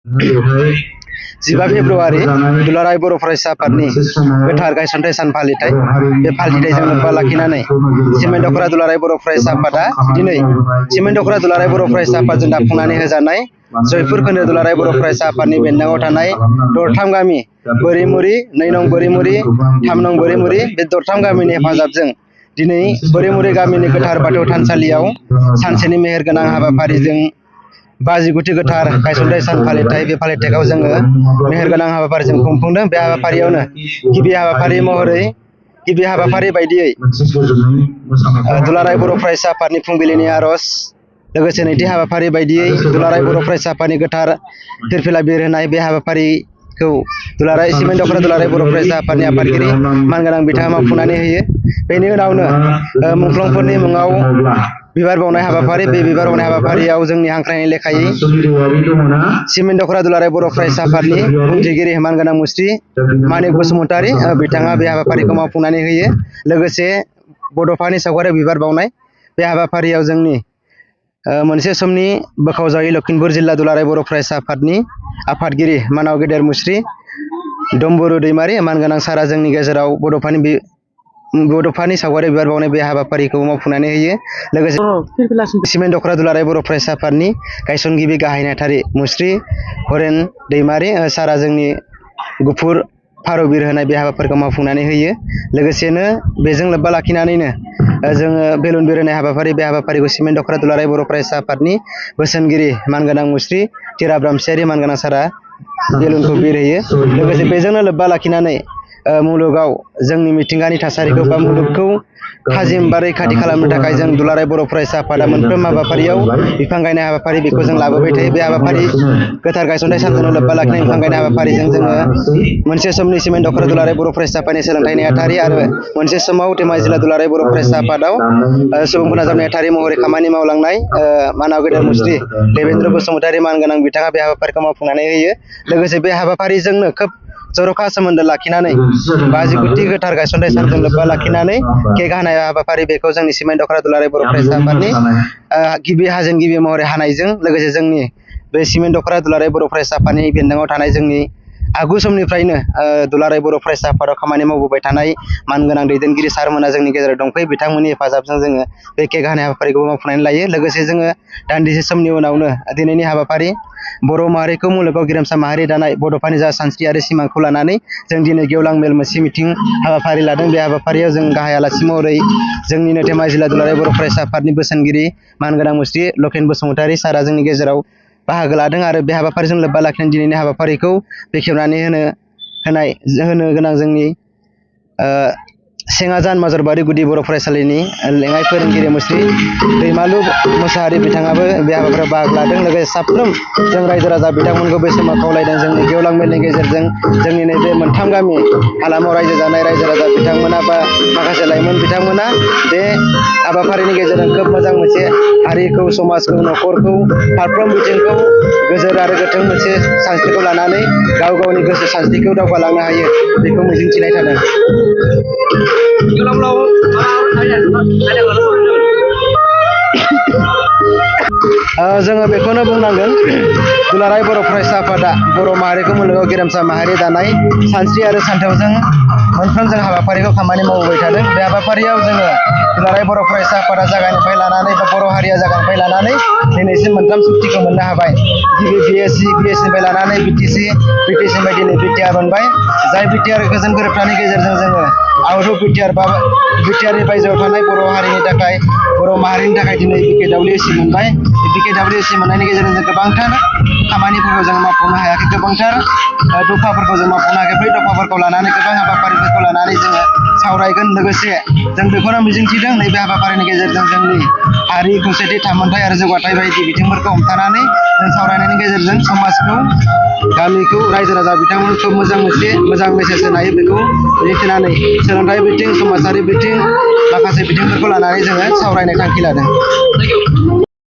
15 फेब्रुवारि दुलाराय बर' फरायसा आफादनि गोथार गायसनथाइ सान फालिथाय बे फालिथायजों लोब्बा लाखिनानै सिमेन्ट दख'रा दुलाराय बर' फरायसा आफादा दिनै सिमेन्ट दख'रा दुलाराय बर' फरायसा आफादजों दाफुंनानै होजानाय जयपुर खोन्दो दुलाराय बर' फरायसा आफादनि बेन्दोङाव थानाय दरथाम गामि बोरिमुरि 2 नं बोरिमुरि 3 नं बोरिमुरि बे दरथाम गामिनि हेफाजाबजों दिनै बोरिमुरि गामिनि गोथार बाथौ थानसालियाव सानसेनि मेहेर गोनां हाबाफारिजों 59थि गोथार गायसनथाइ सान फालिथाय बे फालिथायखौ जोङो मेहेर गोनां हाबाफारिजों खुंफुंदों। बे हाबाफारियावनो गिबि हाबाफारि बायदियै दुलाराय बर' फरायसा आफादनि फुंबिलिनि आर'ज, लोगोसे नैथि हाबाफारि बायदियै दुलाराय बर' फरायसा आफादनि गोथार फिरफिला बिर होनाय बे हाबाफारिखौ सिमेन्ट दख'रा दुलाराय बर' फरायसा आफादनि आफादगिरि मानगोनां बिथाङा मावफुंनानै होयो। बेनि उनावनो मुंख्लंफोरनि मुङाव बिबार बावनाय हाबाफारि, बे बिबार बावनाय हाबाफारियाव जोंनि हांख्रायनाय लेखायै सिमेन्ट दख'रा दुलाराय बर' फरायसा आफादनि बुंथिगिरि मानगोनां मुस्रि मानिक बसुमतारी बिथाङा बे हाबाफारिखौ मावफुंनानै होयो। लोगोसे बड'फानि सावगारियाव बिबार बावनाय बे हाबाफारियाव जोंनि मोनसे समनि बोखावजायै लखिमपुर जिल्ला दुलाराय बर' फरायसा आफादनि आफादगिरि मानाव गेदेर मुस्रि डम्बरु दैमारि मानगोनां सारा जोंनि गेजेराव बड'फानि सावगारियाव बिबार बावनाय बे हाबाफारिखौ मावफुंनानै होयो। लोगोसे सिमेन्ट दख'रा दुलाराय बर' फरायसा आफादनि गायसनगिरि गाहाय नेहाथारि मुस्रि हरेन दैमारि सारा जोंनि गुफुर फारौ बिर होनाय बे हाबाफारिखौ मावफुंनानै होयो। लोगोसेनो बेजों लोब्बा लाखिनानैनो जोङो बेलुन बिर होनाय हाबाफारि, बे हाबाफारिखौ सिमेन्ट दख'रा दुलाराय बर' फरायसा आफादनि बोसोनगिरि मानगोनां मुस्रि तिराब रामसियारि मानगोनां सारा बेलुनखौ बिरहोयो। लोगोसे बेजोंनो लोब्बा लाखिनानै मुलुगाव जोंनि मिथिंगानि थासारिखौ बा मुलुगखौ थाजिम बा रैखाथि खालामनो थाखाय जों दुलाराय बर' फरायसा आफादा मोनफ्रोम हाबाफारियाव बिफां गायनाय हाबाफारि बेखौ जों लाबोबाय थायो। बे हाबाफारि गोथार गायसनथाइ सानजों लोब्बा लाखिनाय बिफां गायनाय हाबाफारिजों जोङो मोनसे समनि सिमेन्ट दख'रा दुलाराय बर' फरायसा आफादनि सोलोंथाइ नेहाथारि आरो मोनसे समाव धेमाजि जिल्ला दुलाराय बर' फरायसा आफादाव सुबुं फोनांजाब नेहाथारि महरै खामानि मावलांनाय मानाव गेदेर मुस्रि देबेन्द्र बसुमतारी मानगोनां बिथाङा बे हाबाफारिखौ मावफुंनानै होयो। लोगोसे बे हाबाफारिजोंनो खोब जर'खा सोमोन्दो लाखिनानै 59थि गोथार गायसनथाइ सानजों लोब्बा लाखिनानै केक हानाय हाबाफारि, बेखौ जोंनि सिमेन्ट दख'रा दुलाराय बर' फरायसा आफादनि गिबि हाजेनगिरि महरै हानायजों लोगोसे जोंनि बे सिमेन्ट दख'रा दुलाराय बर' फरायसा आफादनि बेन्दोङाव थानाय जोंनि आगु समनिफ्रायनो दुलाराय बर' फरायसा आफादाव खामानि मावबोबाय थानाय मानगोनां दैदेनगिरि सारमोना जोंनि गेजेराव दंफैयो। बिथांमोननि हेफाजाबजों जोङो बे केक हानाय हाबाफारिखौ मावफुंनानै लायो। लोगोसे जोङो दान्दिसे समनि उनावनो दिनैनि हाबाफारि बर' माहारिखौ मुलुगाव गेरेमसा माहारि दानाय बड'फानि जा सानस्रि आरो सिमांखौ लानानै जों दिनै गेवलां मेल मोनसे मिथिं हाबाफारि लादों। बे हाबाफारियाव जों गाहाय आलासि महरै जोंनिनो धेमाजि जिल्ला दुलाराय बर' फरायसा आफादनि बोसोनगिरि मानगोनां मुस्रि लकेन बसुमतारी सारा जोंनि गेजेराव बाहागो लादों आरो बे हाबाफारिजों लोब्बा लाखिनानै दिनैनि हाबाफारिखौ बेखेवनानै होनो गोनां जोंनि सेङाजान माजरबारि गुदि बर' फरायसालिनि लेङाइ फोरोंगिरि मुस्रि दैमालु मोसाहारि बिथाङाबो बे हाबाफारियाव बाहागो लादों। लोगोसे साफ्रोम जों रायजो राजा बिथांमोनखौ बे समाव खावलायदों जोंनि गेवलां मेलनि गेजेरजों जोंनि नैबे मोनथाम गामि हालामाव रायजो जानाय रायजो राजा बिथांमोना बा माखासे लाइमोन बिथांमोना बे हाबाफारिनि गेजेरजों खोब मोजां मोनसे हारिखौ, समाजखौ, न'खरखौ, फारफ्रोम बिथिंखौ गोजोर आरो गोथों मोनसे सानस्रिखौ लानानै गाव गावनि गोसो सानस्रिखौ दावगालांनो हायो, बेखौ मिजिंथिनाय थादों। जोङो बेखौनो बुंनांगोन, दुलाराय बर' फरायसा आफादा बर' माहारिखौ मुलुगाव गेरेमसा माहारि दानाय सानस्रि आरो सानथौजों मोनफ्रोम जों हाबाफारिखौ खामानि मावबोबाय थादों। बे हाबाफारियाव जोङो दुलाराय बर' फरायसा आफादा जागायनिफ्राय लानानै बा बर' हारिया जागायनिफ्राय लानानै दिनैसिम मोनथाम सुक्तिखौ मोननो हाबाय। गिबि बिएससिनिफ्राय लानानै बिटिसिनिफ्राय दिनै बिटिआर मोनबाय। जाय बिटिआर गोजोन गोरोबथानि गेजेरजों जोङो आउट अफ बिटिआर बा बिटिआरनि बायजोआव थानाय बर' हारिनि थाखाय, बर' माहारिनि थाखाय दिनै बिकेडब्लिउसि मोनबाय। बे बिकेडब्लिउसि मोननायनि गेजेरजों जों गोबांथार खामानिफोरखौ जों मावफुंनो हायाखै, गोबांथार दफाफोरखौ जों मावफुंनो हायाखै। बै दफाफोरखौ लानानै गोबां हाबाफारिफोरखौ लानानै जोङो सावरायगोन। लोगोसे जों बेखौनो मिजिंथिदों नैबे हाबाफारिनि गेजेरजों जोंनि हारि खौसेथि, थामोनथाय आरो जौगाथाय बायदि बिथिंफोरखौ हमथानानै जों सावरायनायनि गेजेरजों समाजखौ, गामिखौ, रायजो राजा बिथांमोनखौ मोजां मेसेज होनो हायो, बेखौ मिजिंथिनानै सोलोंथाइ बिथिं, समाजारि बिथिं, माखासे बिथिंफोरखौ लानानै जोङो सावरायनो थांखि लादों।